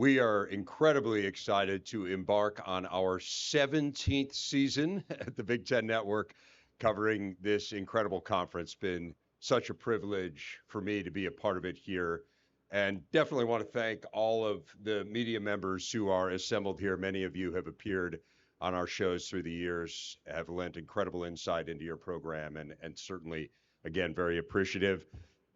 We are incredibly excited to embark on our 17th season at the Big Ten Network covering this incredible conference. Been such a privilege for me to be a part of it here. And definitely want to thank all of the media members who are assembled here. Many of you have appeared on our shows through the years, have lent incredible insight into your program, and certainly, again, very appreciative.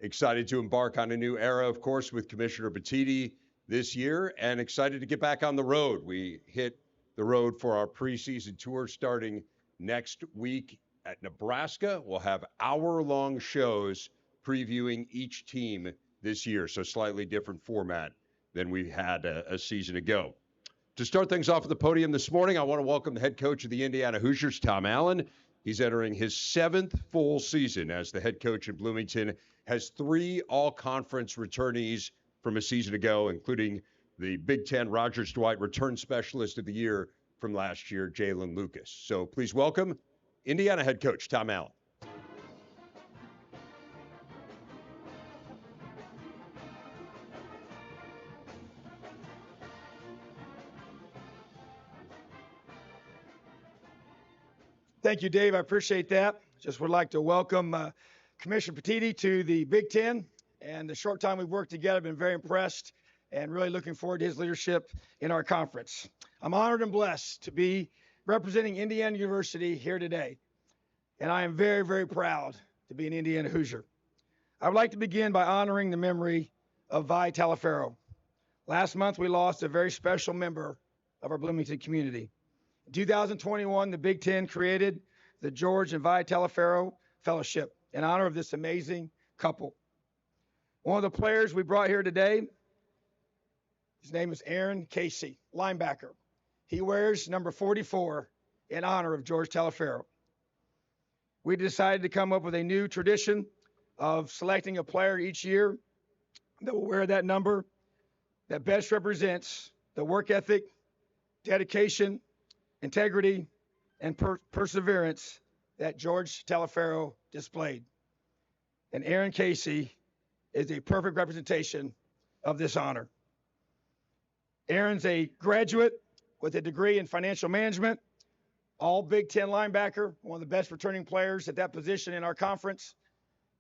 Excited to embark on a new era, of course, with Commissioner Batiti this year, and excited to get back on the road. We hit the road for our preseason tour starting next week at Nebraska. We'll have hour-long shows previewing each team this year, so slightly different format than we had a season ago. To start things off at the podium this morning, I want to welcome the head coach of the Indiana Hoosiers, Tom Allen. He's entering his 7th full season as the head coach in Bloomington, has 3 all-conference returnees from a season ago, including the Big Ten Rogers Dwight Return Specialist of the Year from last year, Jalen Lucas. So please welcome Indiana head coach Tom Allen. Thank you, Dave. I appreciate that. Just would like to welcome Commissioner Batiti to the Big Ten. And the short time we've worked together, I've been very impressed and really looking forward to his leadership in our conference. I'm honored and blessed to be representing Indiana University here today. And I am very, very proud to be an Indiana Hoosier. I would like to begin by honoring the memory of Vi Talifero. Last month, we lost a very special member of our Bloomington community. In 2021, the Big Ten created the George and Vi Talifero Fellowship in honor of this amazing couple. One of the players we brought here today, his name is Aaron Casey, linebacker. He wears number 44 in honor of George Talifero. We decided to come up with a new tradition of selecting a player each year that will wear that number that best represents the work ethic, dedication, integrity, and perseverance that George Talifero displayed. And Aaron Casey is a perfect representation of this honor. Aaron's a graduate with a degree in financial management, all Big Ten linebacker, one of the best returning players at that position in our conference,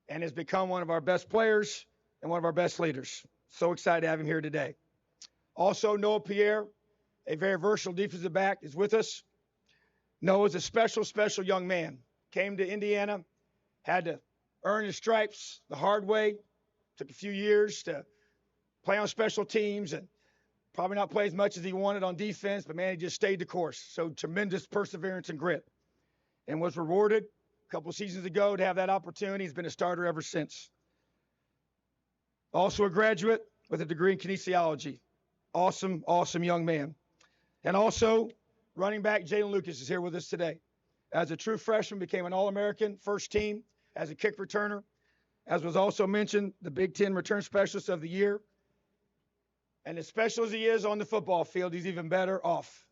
and has become one of our best players and one of our best leaders. So excited to have him here today. Also, Noah Pierre, a very versatile defensive back, is with us. Noah's a special, special young man. Came to Indiana, had to earn his stripes the hard way. Took a few years to play on special teams and probably not play as much as he wanted on defense, but man, he just stayed the course. So tremendous perseverance and grit, and was rewarded a couple of seasons ago to have that opportunity. He's been a starter ever since. Also a graduate with a degree in kinesiology. Awesome, awesome young man. And also, running back Jalen Lucas is here with us today. As a true freshman, became an All-American, first team as a kick returner. As was also mentioned, the Big Ten Return Specialist of the Year. And as special as he is on the football field, he's even better off.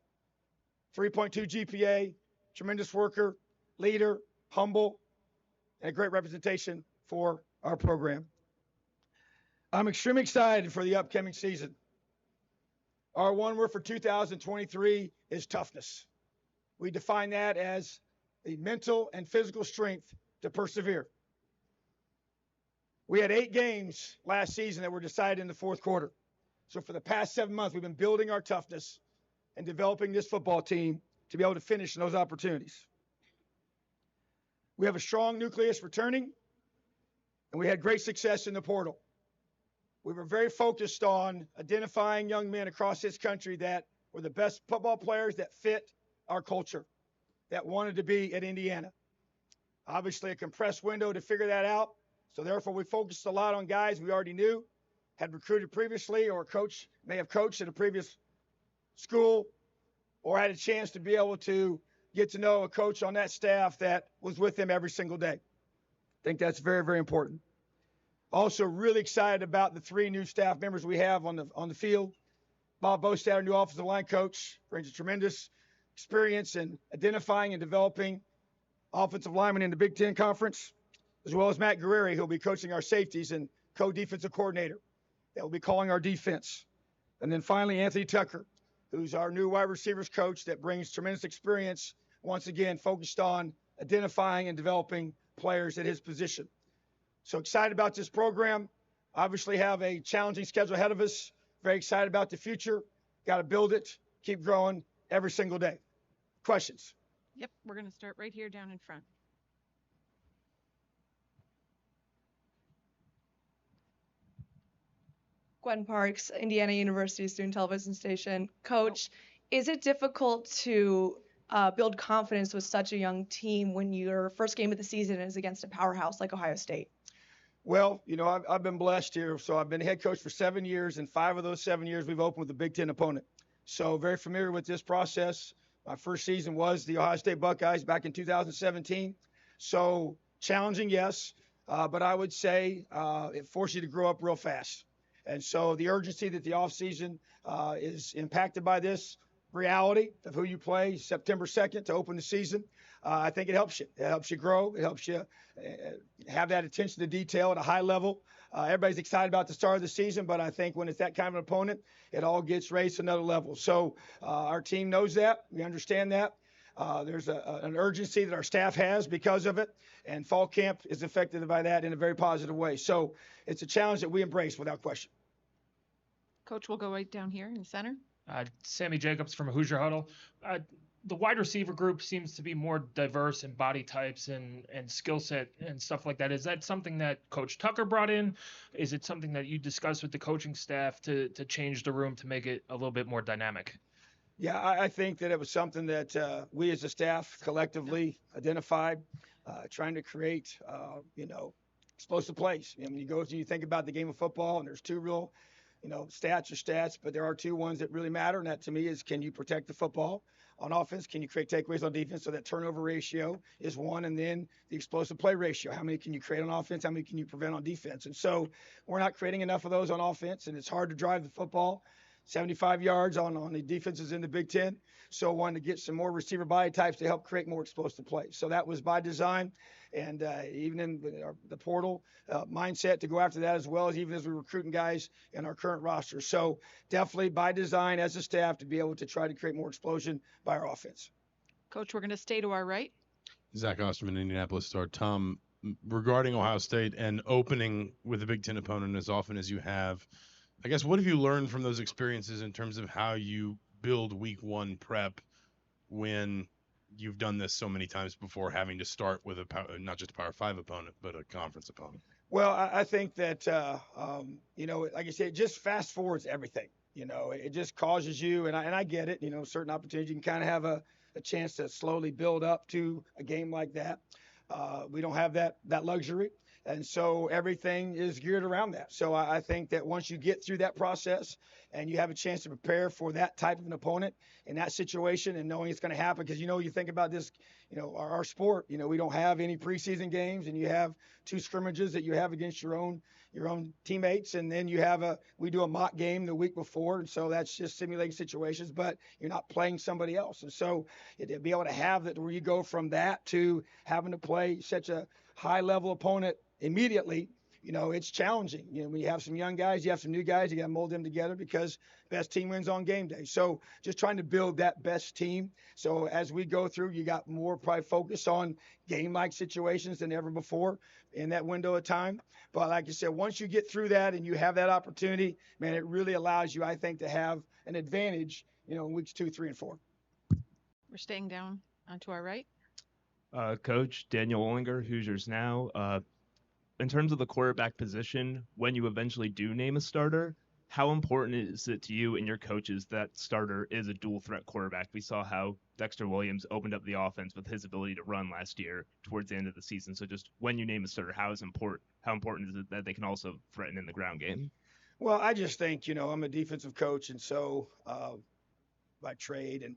3.2 GPA, tremendous worker, leader, humble, and a great representation for our program. I'm extremely excited for the upcoming season. Our one word for 2023 is toughness. We define that as the mental and physical strength to persevere. We had 8 games last season that were decided in the fourth quarter. So for the past 7 months, we've been building our toughness and developing this football team to be able to finish in those opportunities. We have a strong nucleus returning, and we had great success in the portal. We were very focused on identifying young men across this country that were the best football players that fit our culture, that wanted to be at Indiana. Obviously, a compressed window to figure that out. So therefore, we focused a lot on guys we already knew, had recruited previously, or may have coached at a previous school, or had a chance to be able to get to know a coach on that staff that was with them every single day. I think that's very, very important. Also really excited about the 3 new staff members we have on the field. Bob Bostad, our new offensive line coach, brings a tremendous experience in identifying and developing offensive linemen in the Big Ten Conference, as well as Matt Guerreri, who'll be coaching our safeties and co-defensive coordinator that will be calling our defense. And then finally, Anthony Tucker, who's our new wide receivers coach that brings tremendous experience, once again, focused on identifying and developing players at his position. So excited about this program. Obviously have a challenging schedule ahead of us. Very excited about the future. Got to build it, keep growing every single day. Questions? Yep, we're going to start right here down in front. Gwen Parks, Indiana University student television station. Coach, is it difficult to build confidence with such a young team when your first game of the season is against a powerhouse like Ohio State? Well, I've been blessed here. So I've been head coach for 7 years, and 5 of those 7 years we've opened with a Big Ten opponent. So very familiar with this process. My first season was the Ohio State Buckeyes back in 2017. So challenging, yes, but I would say it forces you to grow up real fast. And so the urgency that the offseason is impacted by this reality of who you play September 2nd to open the season, I think it helps you. It helps you grow. It helps you have that attention to detail at a high level. Everybody's excited about the start of the season, but I think when it's that kind of an opponent, it all gets raised to another level. So our team knows that. We understand that. There's an urgency that our staff has because of it, and fall camp is affected by that in a very positive way. So it's a challenge that we embrace without question. Coach, we'll go right down here in the center. Sammy Jacobs from Hoosier Huddle. The wide receiver group seems to be more diverse in body types and skill set and stuff like that. Is that something that Coach Tucker brought in? Is it something that you discussed with the coaching staff to change the room to make it a little bit more dynamic? Yeah, I think that it was something that we as a staff collectively identified, trying to create, explosive plays. I mean, you think about the game of football, and there's two real, stats are stats, but there are two ones that really matter, and that to me is, can you protect the football on offense? Can you create takeaways on defense? So that turnover ratio is one, and then the explosive play ratio. How many can you create on offense? How many can you prevent on defense? And so we're not creating enough of those on offense, and it's hard to drive the football 75 yards on the defenses in the Big Ten. So wanted to get some more receiver body types to help create more explosive plays. So that was by design, and even in the portal mindset to go after that, as well as even as we're recruiting guys in our current roster. So definitely by design as a staff to be able to try to create more explosion by our offense. Coach, we're going to stay to our right. Zach Osterman, Indianapolis Star. Tom, regarding Ohio State and opening with a Big Ten opponent as often as you have, I guess, what have you learned from those experiences in terms of how you build week one prep when you've done this so many times before, having to start with not just a Power 5 opponent, but a conference opponent? Well, I think that, like I said, it just fast forwards everything. It just causes you, and I get it, certain opportunities, you can kind of have a chance to slowly build up to a game like that. We don't have that luxury. And so everything is geared around that. So I think that once you get through that process and you have a chance to prepare for that type of an opponent in that situation and knowing it's going to happen, because, you think about this, our sport, we don't have any preseason games, and you have 2 scrimmages that you have against your own teammates. And then we do a mock game the week before. And so that's just simulating situations, but you're not playing somebody else. And so to be able to have that, where you go from that to having to play such a high level opponent immediately, it's challenging. When you have some young guys, you have some new guys, you got to mold them together because best team wins on game day. So just trying to build that best team. So as we go through, you got more probably focus on game-like situations than ever before in that window of time. But like I said, once you get through that and you have that opportunity, man, it really allows you, I think, to have an advantage, in weeks 2, 3, and 4. We're staying down onto our right. Coach Daniel Ollinger, Hoosiers Now. In terms of the quarterback position, when you eventually do name a starter, how important is it to you and your coaches that starter is a dual threat quarterback? We saw how Dexter Williams opened up the offense with his ability to run last year towards the end of the season. So just when you name a starter, how important is it that they can also threaten in the ground game? Well, I just think, I'm a defensive coach, and so by trade, and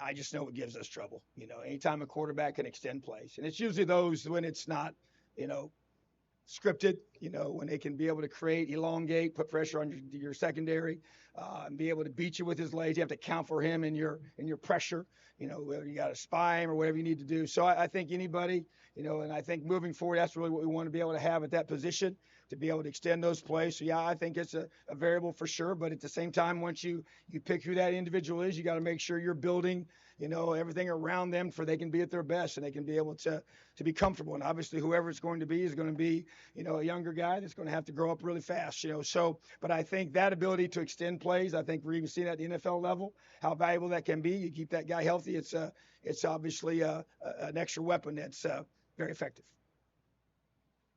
I just know it gives us trouble. Anytime a quarterback can extend plays, and it's usually those when it's not, scripted, when they can be able to create, elongate, put pressure on your secondary, and be able to beat you with his legs. You have to account for him in your pressure, whether you got to spy him or whatever you need to do. So I think anybody, and I think moving forward, that's really what we want to be able to have at that position, to be able to extend those plays. So, yeah, I think it's a variable for sure. But at the same time, once you pick who that individual is, you got to make sure you're building, everything around them for they can be at their best and they can be able to be comfortable. And obviously, whoever it's going to be is going to be, a younger guy that's going to have to grow up really fast, So, but I think that ability to extend plays, I think we're even seeing at the NFL level how valuable that can be. You keep that guy healthy, it's obviously an extra weapon that's very effective.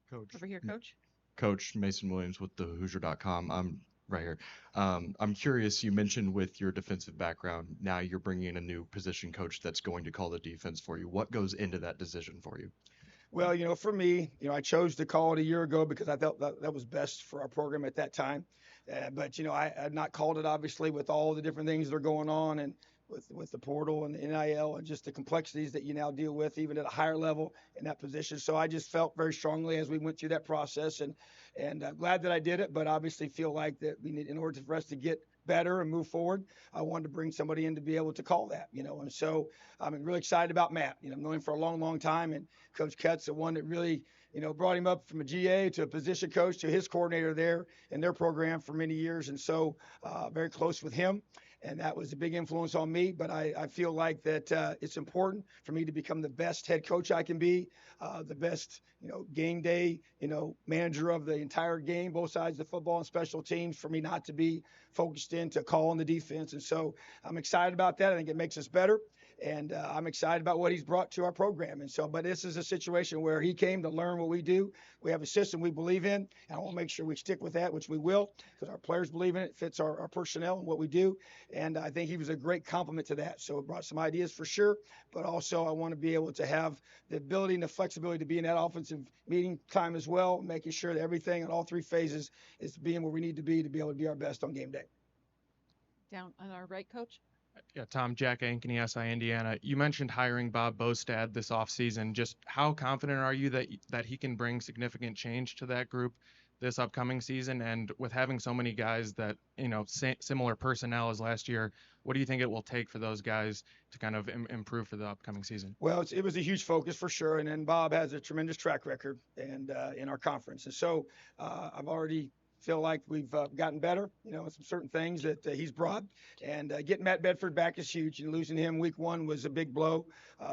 Coach. Over here, Coach. Coach Mason Williams with the Hoosier.com. I'm right here. I'm curious, you mentioned with your defensive background, now you're bringing in a new position coach that's going to call the defense for you. What goes into that decision for you? Well, for me, I chose to call it a year ago because I felt that was best for our program at that time. But, I had not called it, obviously, with all the different things that are going on and with the portal and the NIL and just the complexities that you now deal with, even at a higher level in that position. So I just felt very strongly as we went through that process, and I'm glad that I did it. But obviously, feel like that we need, in order for us to get better and move forward, I wanted to bring somebody in to be able to call that, And so I'm really excited about Matt. I've known him for a long, long time, and Coach Kett's the one that really, brought him up from a GA to a position coach to his coordinator there in their program for many years, and so very close with him. And that was a big influence on me. But I feel like that it's important for me to become the best head coach I can be, the best, game day, manager of the entire game, both sides of the football and special teams, for me not to be focused into calling the defense. And so I'm excited about that. I think it makes us better. And I'm excited about what he's brought to our program. And so, but this is a situation where he came to learn what we do. We have a system we believe in, and I want to make sure we stick with that, which we will, because our players believe in it. It fits our personnel and what we do. And I think he was a great complement to that. So it brought some ideas for sure, but also I want to be able to have the ability and the flexibility to be in that offensive meeting time as well, making sure that everything in all three phases is being where we need to be able to be our best on game day. Down on our right, Coach. Yeah, Tom, Jack Ankeny, SI Indiana. You mentioned hiring Bob Bostad this offseason. Just how confident are you that he can bring significant change to that group this upcoming season? And with having so many guys that, similar personnel as last year, what do you think it will take for those guys to kind of improve for the upcoming season? Well, it was a huge focus for sure. And then Bob has a tremendous track record and in our conference. And so I've already feel like we've gotten better, some certain things that he's brought. And getting Matt Bedford back is huge. And losing him week one was a big blow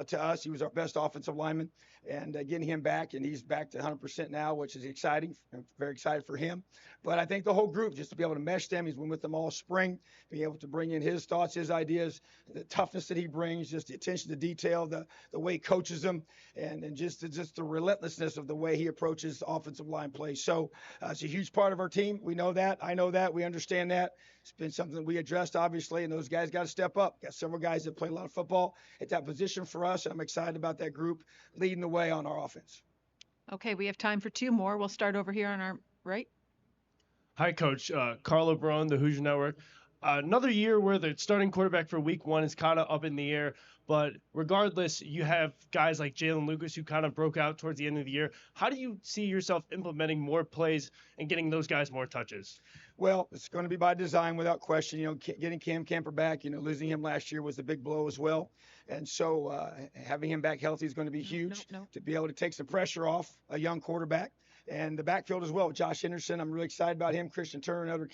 to us. He was our best offensive lineman. And getting him back, and he's back to 100% now, which is exciting. I'm very excited for him. But I think the whole group, just to be able to mesh them, he's been with them all spring, be able to bring in his thoughts, his ideas, the toughness that he brings, just the attention to detail, the way he coaches them, and just the relentlessness of the way he approaches offensive line play. So it's a huge part of our team. We know that. I know that. We understand that. It's been something that we addressed, obviously, and those guys got to step up. Got several guys that play a lot of football at that position for us, and I'm excited about that group leading the way on our offense. Okay, we have time for two more. We'll start over here on our right. Hi, Coach. Carlo Barone, the Hoosier Network. Another year where the starting quarterback for week one is kind of up in the air. But regardless, you have guys like Jalen Lucas who kind of broke out towards the end of the year. How do you see yourself implementing more plays and getting those guys more touches? Well, it's going to be by design without question. Getting Cam Camper back, losing him last year was a big blow as well. And so having him back healthy is going to be huge to be able to take some pressure off a young quarterback. And the backfield as well. Josh Henderson, I'm really excited about him. Christian Turner, another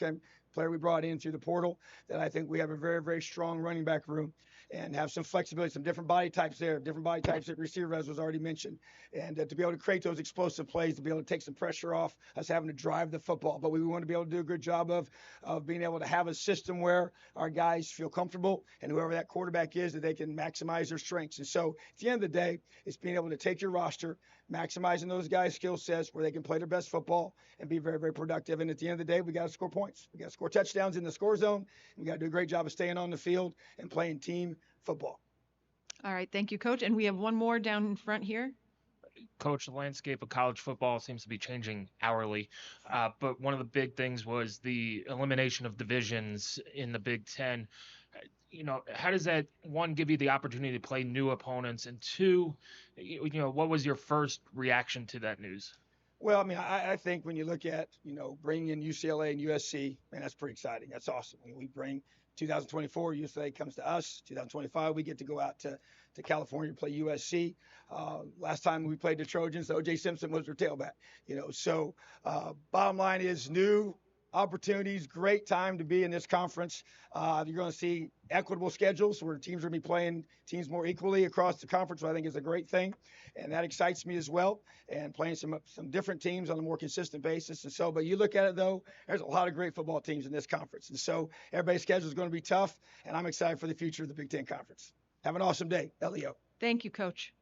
player we brought in through the portal, that I think we have a very, very strong running back room and have some flexibility, some different body types there, different body types at receiver, as was already mentioned. And to be able to create those explosive plays, to be able to take some pressure off us having to drive the football. But we want to be able to do a good job of being able to have a system where our guys feel comfortable and whoever that quarterback is, that they can maximize their strengths. And so at the end of the day, it's being able to take your roster, maximizing those guys' skill sets where they can play their best football and be very, very productive. And at the end of the day, we got to score points. We got to score touchdowns in the score zone. We got to do a great job of staying on the field and playing team football. All right, thank you, Coach. And we have one more down in front here. Coach, the landscape of college football seems to be changing hourly. But one of the big things was the elimination of divisions in the Big Ten. How does that, one, give you the opportunity to play new opponents? And two, what was your first reaction to that news? Well, I mean, I think when you look at, bringing in UCLA and USC, man, that's pretty exciting. That's awesome. We bring 2024, UCLA comes to us. 2025, we get to go out to California to play USC. Last time we played the Trojans, O.J. Simpson was their tailback. So bottom line is new opportunities, great time to be in this conference. You're going to see equitable schedules where teams are going to be playing teams more equally across the conference, which I think is a great thing. And that excites me as well. And playing some different teams on a more consistent basis. And so, but you look at it though, there's a lot of great football teams in this conference. And so everybody's schedule is going to be tough. And I'm excited for the future of the Big Ten Conference. Have an awesome day, Leo. Thank you, Coach.